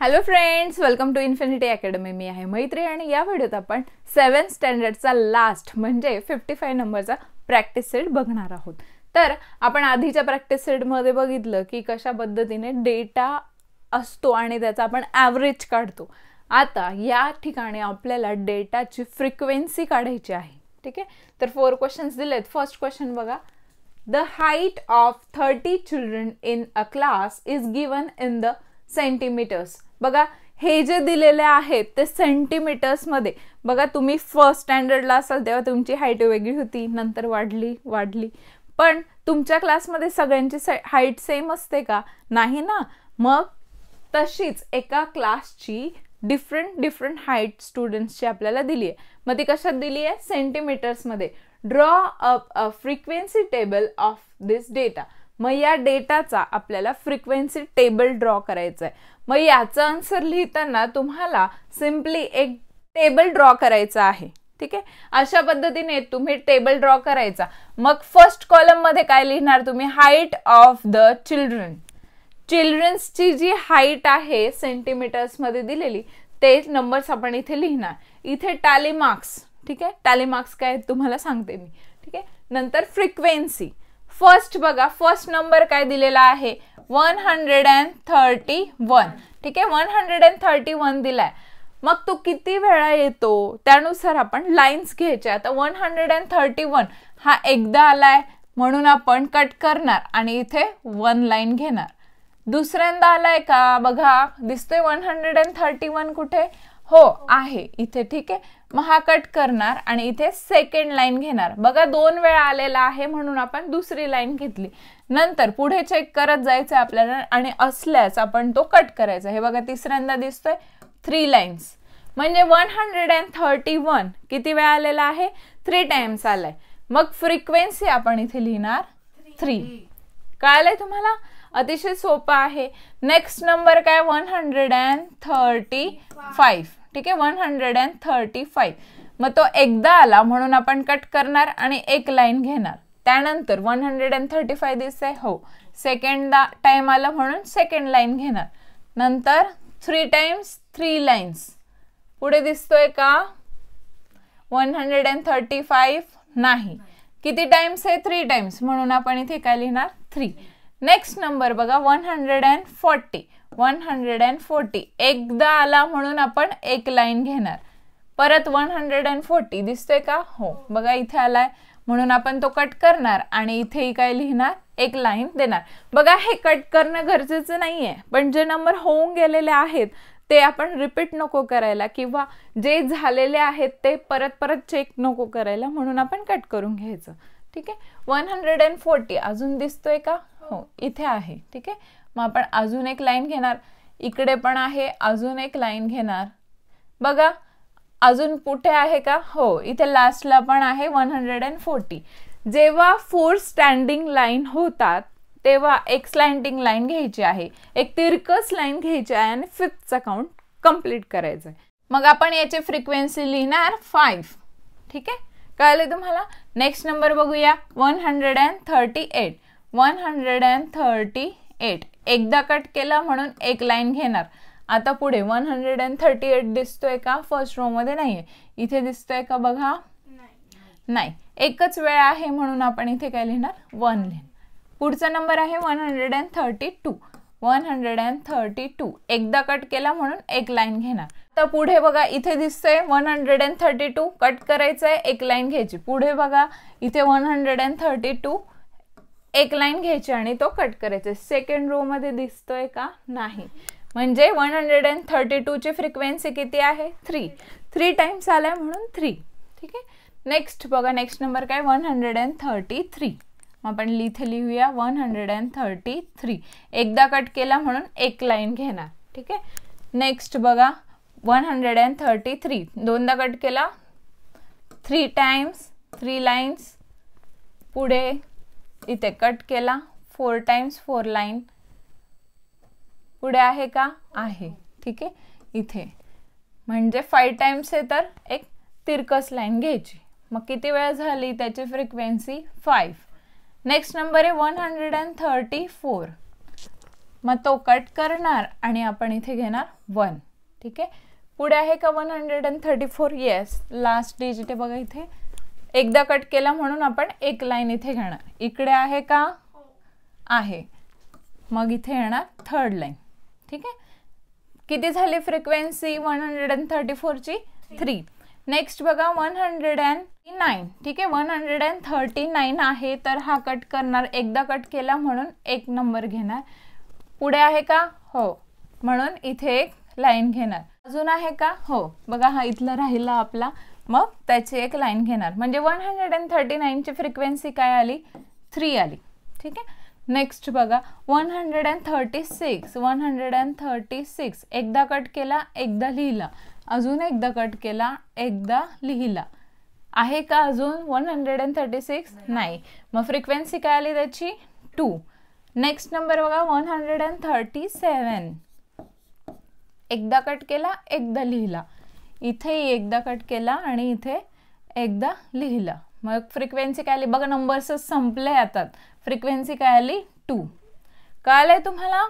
Hello friends, welcome to infinity academy. मी आहे मैत्री आणि या व्हिडिओत आपण 7th स्टँडर्डचा लास्ट म्हणजे 55 नंबरचा प्रॅक्टिस सेट बघणार आहोत. तर आपण आधीच्या प्रॅक्टिस सेटमध्ये बघितलं की कशा पद्धतीने डेटा असतो आणि त्याचा आपण ॲव्हरेज काढतो. आता या ठिकाणी आपल्याला डेटाची फ्रिक्वेन्सी काढायची आहे. ठीक आहे, तर 4 क्वेश्चन्स दिलेत. फर्स्ट क्वेश्चन बघा. The height of 30 children in a class is given in the centimeters. बघा हे जे दिलेले आहेत ते सेंटीमीटर्स मध्ये. बघा तुम्ही फर्स्ट स्टँडर्डला असाल तेव्हा तुमची हाईट वेगळी होती, नंतर वाढली. पण तुमच्या क्लासमध्ये सगळ्यांची हाईट सेम असते का? नाही ना. मग तशीच एका क्लासची डिफरंट हाईट स्टुडंट्सची आपल्याला दिली आहे. मग ती कशात दिली आहे? सेंटीमीटर्स मध्ये. Draw up a frequency table of this data. मग या डेटाचा आपल्याला फ्रिक्वेन्सी टेबल ड्रॉ करायचा आहे. मग याचा आन्सर लिहिताना तुम्हाला सिम्पली एक टेबल ड्रॉ करायचा आहे. ठीक आहे, अशा पद्धतीने तुम्ही टेबल ड्रॉ करायचा. मग फर्स्ट कॉलम मध्ये काय लिहिणार तुम्ही? Height of the children. चिल्ड्रन्सची जी हाईट आहे सेंटीमीटर्स मध्ये दिलेली ते नंबर्स आपण इथे लिहिणार. इथे टॅली मार्क्स. ठीक आहे, टॅली मार्क्स काय तुम्हाला सांगते मी. ठीक आहे, नंतर फ्रिक्वेन्सी. फर्स्ट बघा, फर्स्ट नंबर काय दिलेला आहे? 131. ठीक आहे, 131 दिलाय. मग तो किती वेळा येतो त्यानुसार आपण लाईन्स घ्यायच्या. आता 131 हा एकदा आलाय म्हणून आपण कट करणार आणि इथे 1 लाईन घेणार. दुसऱ्यांदा आलाय का? बघा दिसतोय 131 कुठे? हो आहे इथे. ठीक आहे, मग हा कट करणार आणि इथे सेकंड लाईन घेणार. बघा 2 वेळा आलेला आहे म्हणून आपण दुसरी लाईन घेतली. नंतर पुढे चेक करत जायचं आपल्याला आणि असल्यास आपण तो कट करायचा. हे बघा तिसऱ्यांदा दिसतोय 3 लाईन्स. म्हणजे 131 किती वेळा आलेला आहे? 3 टाइम्स आलाय. मग फ्रिक्वेन्सी आपण इथे लिहिणार 3. कळालंय तुम्हाला? अतिशय सोपं आहे. नेक्स्ट नंबर काय? 135. ठीक आहे, 135. मग तो एकदा आला म्हणून आपण कट करणार आणि एक लाईन घेणार. त्यानंतर 135 दिसतंय, हो. सेकंड टाइम आला म्हणून सेकंड लाईन घेणार. नंतर 3 टाइम्स 3 लाईन्स. पुढे दिसतोय का 135? नाही. किती टाइम्स आहे? 3 टाइम्स म्हणून आपण इथे काय लिहिणार? 3. नेक्स्ट नंबर बघा 140. एकदा आला म्हणून आपण एक लाईन घेणार. परत 140 दिसतोय का? हो. बघा इथे आलाय म्हणून आपण तो कट करणार आणि इथे काय लिहिणार? एक लाईन देणार. बघा हे कट करणं गरजेचं नाहीये, पण जे नंबर होऊन गेलेले आहेत ते आपण रिपीट नको करायला किंवा जे झालेले आहेत ते परत चेक नको करायला म्हणून आपण कट करून घ्यायचं. ठीक आहे, 140 अजून दिसतोय का? हो इथे आहे. ठीक आहे, मग आपण अजून एक लाईन घेणार. इकडे पण आहे, अजून एक लाईन घेणार. बघा अजून कुठे आहे का? हो इथे लास्टला पण आहे 140. जेव्हा 4 स्टँडिंग लाईन होतात तेव्हा एक स्लँटिंग लाईन घ्यायची आहे, एक तिरकस लाईन घ्यायची आहे आणि 5th काउंट कंप्लीट करायचं आहे. मग आपण याची फ्रिक्वेन्सी लिहिणार 5. ठीक आहे, कळले तुम्हाला? नेक्स्ट नंबर बघूया 138. एकदा कट केला म्हणून एक लाईन घेणार. आता पुढे 138 दिसतोय का? फर्स्ट रो मध्ये नाहीये. इथे दिसतोय का? बघा नाही. एकच वेळ आहे म्हणून आपण इथे काय लिहिणार? 1 लिहिणार. पुढचा नंबर आहे 132. एकदा कट केला म्हणून एक लाईन घेणार. तर पुढे बघा इथे दिसतंय 132. कट करायचंय, एक लाईन घ्यायची. पुढे बघा इथे 132 एक लाईन घ्यायची आणि तो कट करायचा. सेकंड रो मध्ये दिसतोय का? नाही. म्हणजे 132 ची फ्रिक्वेन्सी किती आहे? 3 टाइम्स आलाय म्हणून 3. ठीक आहे, नेक्स्ट बघा. नेक्स्ट नंबर काय? 133. आपण इथे लिहूया 133. एकदा कट केला म्हणून एक लाईन घेणार. ठीक आहे, नेक्स्ट बघा 133. दोनदा कट केला, 3 टाइम्स 3 लाईन्स. पुढे इथे कट केला 4 टाइम्स 4 लाईन. पुढे आहे का? आहे. ठीक आहे, इथे म्हणजे 5 टाइम्स आहे तर एक तिरकस लाईन घ्यायची. मग किती वेळ झाली त्याची फ्रिक्वेन्सी? 5. नेक्स्ट नंबर आहे 134. मग तो कट करणार आणि आपण इथे घेणार 1. ठीक आहे, पुढे आहे का 134? येस, लास्ट डिजिट आहे बघा इथे. एकदा कट केला म्हणून आपण एक लाईन इथे घेणार. इकडे आहे का? आहे. मग इथे येणार थर्ड लाईन. ठीक आहे, किती झाली फ्रिक्वेन्सी 134 ची? 3. नेक्स्ट बघा 109. ठीक आहे, 139 आहे, तर हा कट करणार. एकदा कट केला म्हणून एक नंबर घेणार. पुढे आहे का? हो, म्हणून इथे एक लाईन घेणार. अजून आहे का? हो, बघा हा इथला राहिला आपला, मग त्याची एक लाईन घेणार. म्हणजे 139 ची फ्रिक्वेन्सी काय आली? 3 आली. ठीक आहे, नेक्स्ट बघा 136. 136 एकदा कट केला, एकदा लिहिला, अजून एकदा कट केला, एकदा लिहिला. आहे का अजून 136? नाही. मग फ्रिक्वेन्सी काय आली त्याची? 2. नेक्स्ट नंबर बघा 137. एकदा कट केला, एकदा लिहिला, इथे एकदा कट केला आणि इथे एकदा लिहिला. मग फ्रिक्वेन्सी काय आली? बघा नंबर्सच संपले आता. फ्रिक्वेन्सी काय आली? 2. कळालंय तुम्हाला?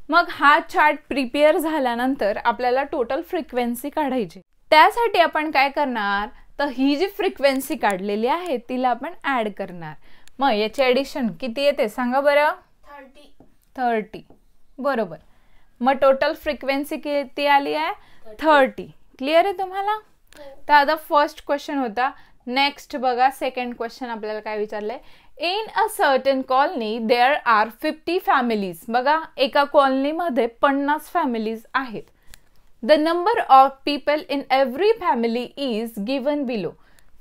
मग हा चार्ट प्रिपेअर झाल्यानंतर आपल्याला टोटल फ्रिक्वेन्सी काढायची. त्यासाठी आपण काय करणार, तर ही जी फ्रिक्वेन्सी काढलेली आहे तिला आपण ऍड करणार. मग याचे ऍडिशन किती येते सांगा बरं? 30. बरोबर. मग टोटल फ्रिक्वेन्सी किती आली आहे? 30. क्लिअर आहे तुम्हाला? तर आता फर्स्ट क्वेश्चन होता. नेक्स्ट बघा सेकंड क्वेश्चन आपल्याला काय विचारलंय. In a certain colony there are 50 families. बघा एका कॉलनीमध्ये 50 फॅमिलीज आहेत. The number of people in every family is given below.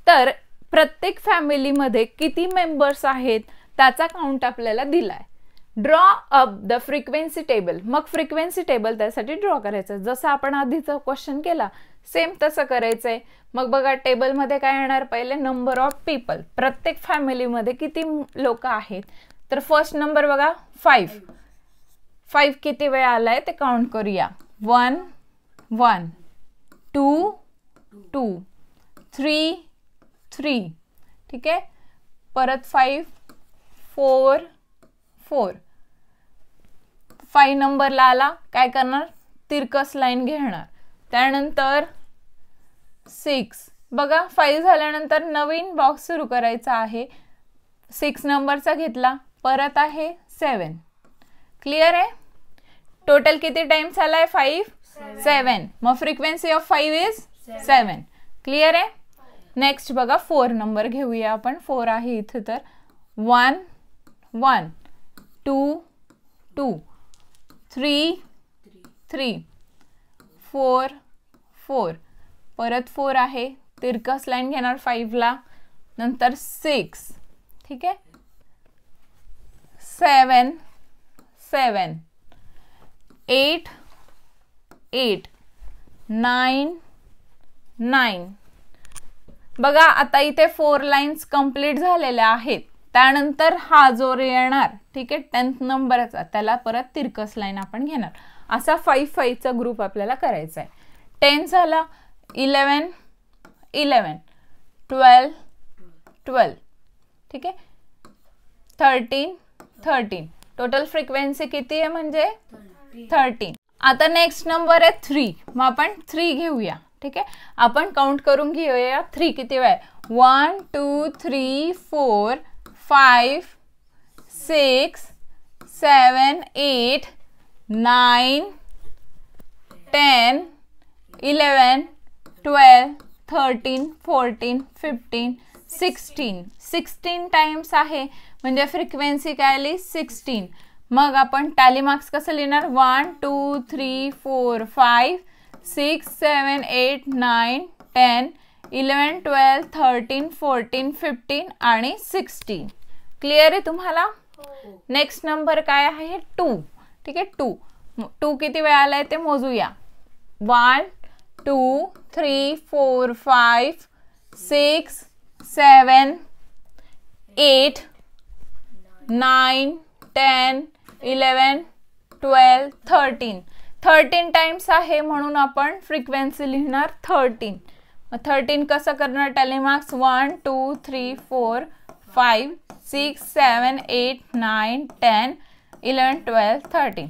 तर प्रत्येक फॅमिलीमध्ये किती मेंबर्स आहेत त्याचा काउंट आपल्याला दिलाय. Draw up the frequency table. मग फ्रिक्वेन्सी टेबल त्यासाठी ड्रॉ करायचं. जसं आपण आधीचा क्वेश्चन केला सेम तसं करायचंय. मग बघा टेबलमध्ये काय येणार? पहिले नंबर ऑफ पीपल, प्रत्येक फॅमिलीमध्ये किती लोक आहेत. तर फर्स्ट नंबर बघा 5. 5 किती वेळा आलाय ते काउंट करूया. 1 1 2 2 3 3. ठीक आहे, परत 5 4 4. 5 नंबरला आला, काय करणार? तिरकस लाईन घेणार. त्यानंतर 6. बघा 5 झाल्यानंतर नवीन बॉक्स सुरू करायचा आहे. 6 नंबरचा घेतला, परत आहे 7. क्लिअर आहे? टोटल किती टाइम्स आलाय? 5 7. मग फ्रिक्वेन्सी ऑफ 5 इज 7. क्लिअर आहे? नेक्स्ट बघा 4 नंबर घेऊया आपण. 4 आहे इथे, तर 1 1 2 2 3 3 4 4. परत 4 आहे, तिरकस लाईन घेणार 5 ला, नंतर 6. ठीक आहे, 7 7 8 8 9 9. बघा आता इथे 4 लाईन्स कंप्लीट झालेल्या आहेत. त्यानंतर हा जो येणार, ठीक आहे, 10th नंबरचा, त्याला परत तिरकस लाईन आपण घेणार. असा 5 चा ग्रुप आपल्याला करायचा आहे. 10 झाला, 11 11 12 12. ठीक आहे, 13 13. टोटल फ्रिक्वेन्सी किती आहे म्हणजे 13. आता नेक्स्ट नंबर आहे 3. मग आपण 3 घेऊया. ठीक आहे, आपण काउंट करून घेऊया 3 किती वेळ. 1 2 3 4 5 6 7 8 9 10 11 12 13 14 15 16. 16 टाइम्स आहे म्हणजे फ्रिक्वेन्सी काय आली? 16. मग आपण टॅली मार्क्स कसं लिहिणार? 1 2 3 4 5 6 7 8 9 10 11 12 13 14 15 आणि 16. क्लिअर आहे तुम्हाला? नेक्स्ट नंबर काय आहे? 2. ठीक आहे, 2 2 किती वेळा आलाय ते मोजूया. 1 2 3 4 5 6 7 8 9 10 11 12 13. 13 टाइम्स आहे म्हणून आपण फ्रिक्वेन्सी लिहिणार 13. मग 13 कसं करणार? Tally marks 1 2 3 4 5 6 7 8 9 10 11, 12, 13.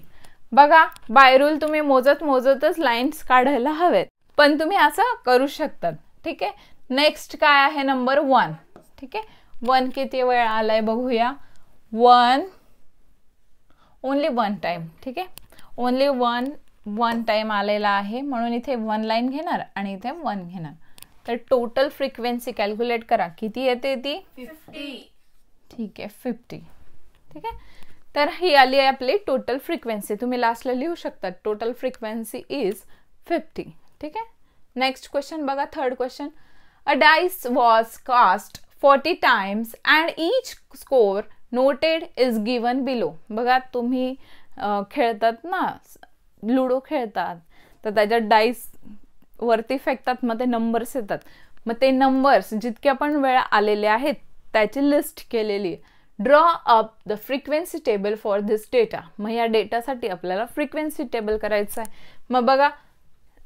बघा बाय रूल तुम्ही मोजतच लाईन्स काढायला हवेत, पण तुम्ही असं करू शकतात. ठीक आहे. नेक्स्ट काय आहे नंबर 1. ठीक आहे. 1 किती वेळा आलाय बघूया. 1 ओनली 1 टाइम. ठीक आहे. ओनली 1 टाइम आलेला आहे, म्हणून इथे 1 लाईन घेणार आणि इथे 1 घेणार. तर टोटल फ्रिक्वेन्सी कॅल्क्युलेट करा, किती येते ती 50. ठीक आहे 50. ठीक आहे. तर ही आली आहे आपली टोटल फ्रिक्वेन्सी. तुम्ही लास्टला लिहू शकता टोटल फ्रिक्वेन्सी इज 50. ठीक आहे. नेक्स्ट क्वेश्चन बघा. Third question. A dice was cast 40 times and each score noted is given below. बघा तुम्ही खेळतात ना, लुडो खेळतात, तर त्याच्यात डाईस वरती फेकतात, मग ते नंबर्स येतात. मग ते नंबर्स जितके पण वेळा आलेले आहेत त्याची लिस्ट केलेली. Draw up the frequency table for this data. मग या डेटासाठी आपल्याला फ्रिक्वेन्सी टेबल करायचं आहे. मग बघा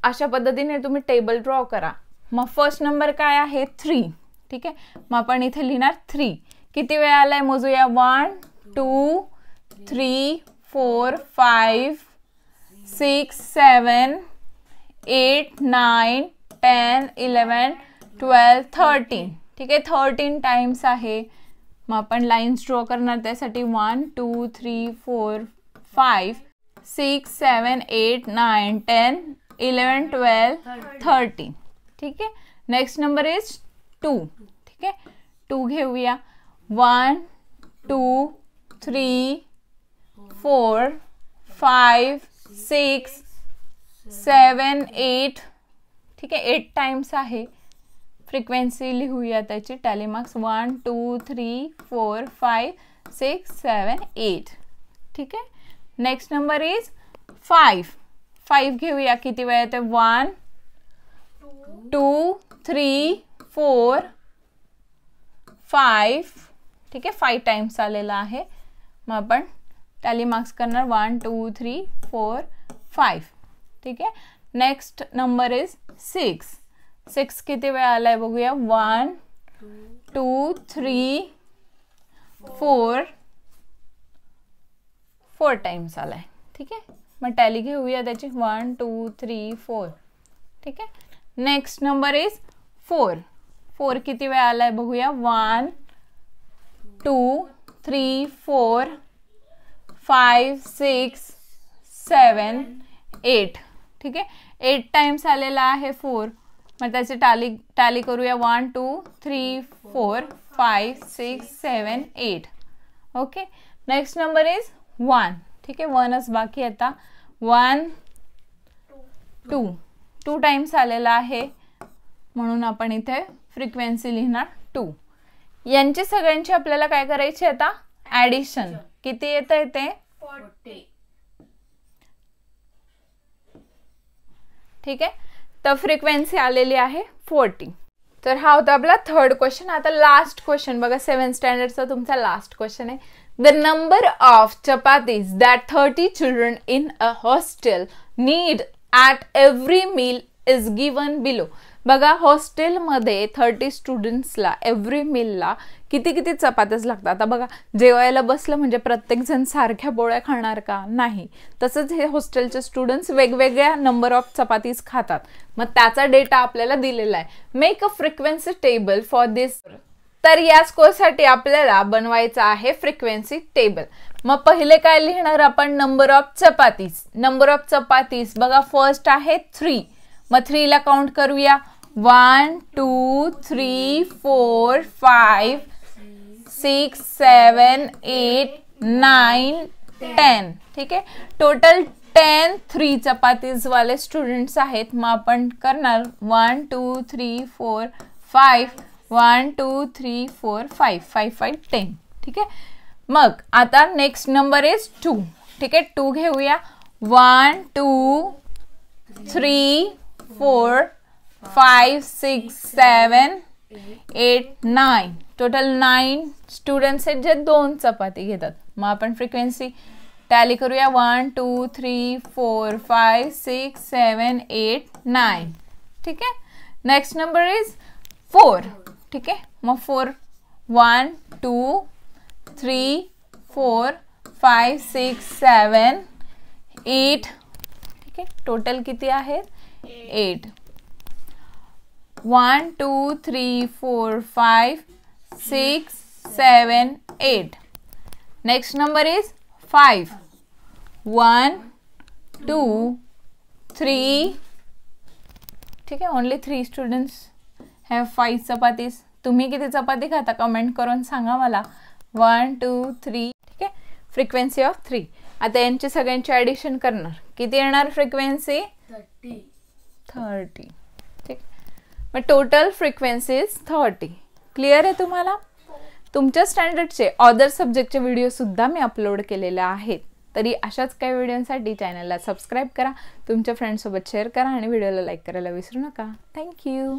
अशा पद्धतीने तुम्ही टेबल ड्रॉ करा. मग फर्स्ट नंबर काय आहे 3. ठीक आहे. मग आपण इथे लिहिणार 3. किती वेळा आलाय मोजूया. 1, 2, 3, 4, 5, 6, 7, 8, 9, 10, 11, 12, 13. ठीक आहे. 13 टाइम्स आहे. मग आपण लाईन्स ड्रॉ करणार त्यासाठी. 1, 2, 3, 4, 5, 6, 7, 8, 9, 10, 11, 12, 13. ठीक आहे. Next number is 2. ठीक आहे. 2 घेऊया. 1, 2, 3, 4, 5, 6, 7, 8. ठीक आहे. 8 टाइम्स आहे. फ्रिक्वेन्सी लिहूया त्याची. Tally marks 1, 2, 3, 4, 5, 6, 7, 8. ठीक आहे. Next number is 5. 5 घेऊया. किती वेळा येते. 1, 2, 3, 4, 5. ठीक आहे. 5 टाइम्स आलेला आहे. मग आपण टॅली मार्क्स करणार. 1, 2, 3, 4, 5. ठीक आहे. Next number is 6. 6 किती वेळा आलाय बघूया. 1, 2, 3, 4 टाइम्स आलाय. ठीक आहे. मग टॅली घेऊया त्याची. 1, 2, 3, 4. ठीक आहे. Next number is 4. 4 किती वेळा आलाय बघूया. 1, 2, 3, 4, 5, 6, 7, 8. ठीक आहे. 8 टाइम्स आलेला आहे 4. मग त्याची टॅली करूया. 1, 2, 3, 4, 5, 6, 7, 8. ओके. Next number is 1. ठीक आहे. 1च बाकी आता. 1, 2 टाइम्स आलेला आहे, म्हणून आपण इथे फ्रिक्वेन्सी लिहिणार 2. यांची सगळ्यांची आपल्याला काय करायची आता ऍडिशन. किती येत आहे ते 40. ठीक आहे. तर फ्रिक्वेन्सी आलेली आहे 40. तर हा होता आपला थर्ड क्वेश्चन. आता लास्ट क्वेश्चन बघा. 7th स्टँडर्डचा तुमचा लास्ट क्वेश्चन आहे. The number of chapatis that 30 children in a hostel need at every meal is given below. बघा हॉस्टेलमध्ये 30 स्टुडंट्सला एव्हरी मीलला किती चपात्याच लागतात. आता बघा जेवायला बसलं म्हणजे प्रत्येक जण सारख्या पोळ्या खाणार का. नाही. तसंच हे हॉस्टेलचे स्टुडंट्स वेगवेगळ्या नंबर ऑफ चपातीज खातात. मग त्याचा डेटा आपल्याला दिलेला आहे. Make a frequency table for this. तर या स्कोरसाठी आपल्याला बनवायचं आहे फ्रिक्वेन्सी टेबल. मग पहिले काय लिहिणार आपण. Number of chapatis. Number of chapatis बघा फर्स्ट आहे 3. मग 3 ला काउंट करूया. 1, 2, 3, 4, 5, 6, 7, 8, 9, 10. ठीक आहे. टोटल 10 3 चपातीज वाले स्टुडंट्स आहेत. मग आपण करणार 1, 2, 3, 4, 5. 1, 2, 3, 4, 5. 5, 5, 10. ठीक आहे. मग आता नेक्स्ट नंबर इज 2. ठीक आहे. 2 घेऊया. 1, 2, 3, 4, 5, 6, 7, 8, 9. टोटल 9 स्टुडंट्स आहेत जे 2 चपाती घेतात. मग आपण फ्रिक्वेन्सी टॅली करूया. 1, 2, 3, 4, 5, 6, 7, 8, 9. ठीक आहे. Next number is 4. ठीक आहे. मग 4 1, 2, 3, 4, 5 6 7 8. ठीक आहे, टोटल किती आहेत? 8. 1 2 3 4 5 6 7 8. Next number is 5. 1 2 3. ठीक आहे, ओनली 3 स्टुडंट्स हॅव 5 चपातीज. तुम्ही किती चपाती खाता कमेंट करून सांगा मला. 1 2 3. ठीक आहे, फ्रिक्वेन्सी ऑफ 3. आता यांची सगळ्यांची ॲडिशन करणार. किती येणार फ्रिक्वेन्सी? 30. ठीक, मग टोटल फ्रिक्वेन्सी इज 30. क्लिअर आहे तुम्हाला? तुमच्या स्टँडर्डचे अदर सब्जेक्टचे व्हिडिओ सुद्धा मी अपलोड केलेले आहेत. तरी अशाच काही व्हिडिओसाठी चॅनलला सबस्क्राईब करा, तुमच्या फ्रेंड्ससोबत शेअर करा आणि व्हिडिओला लाईक करायला विसरू नका. थँक्यू.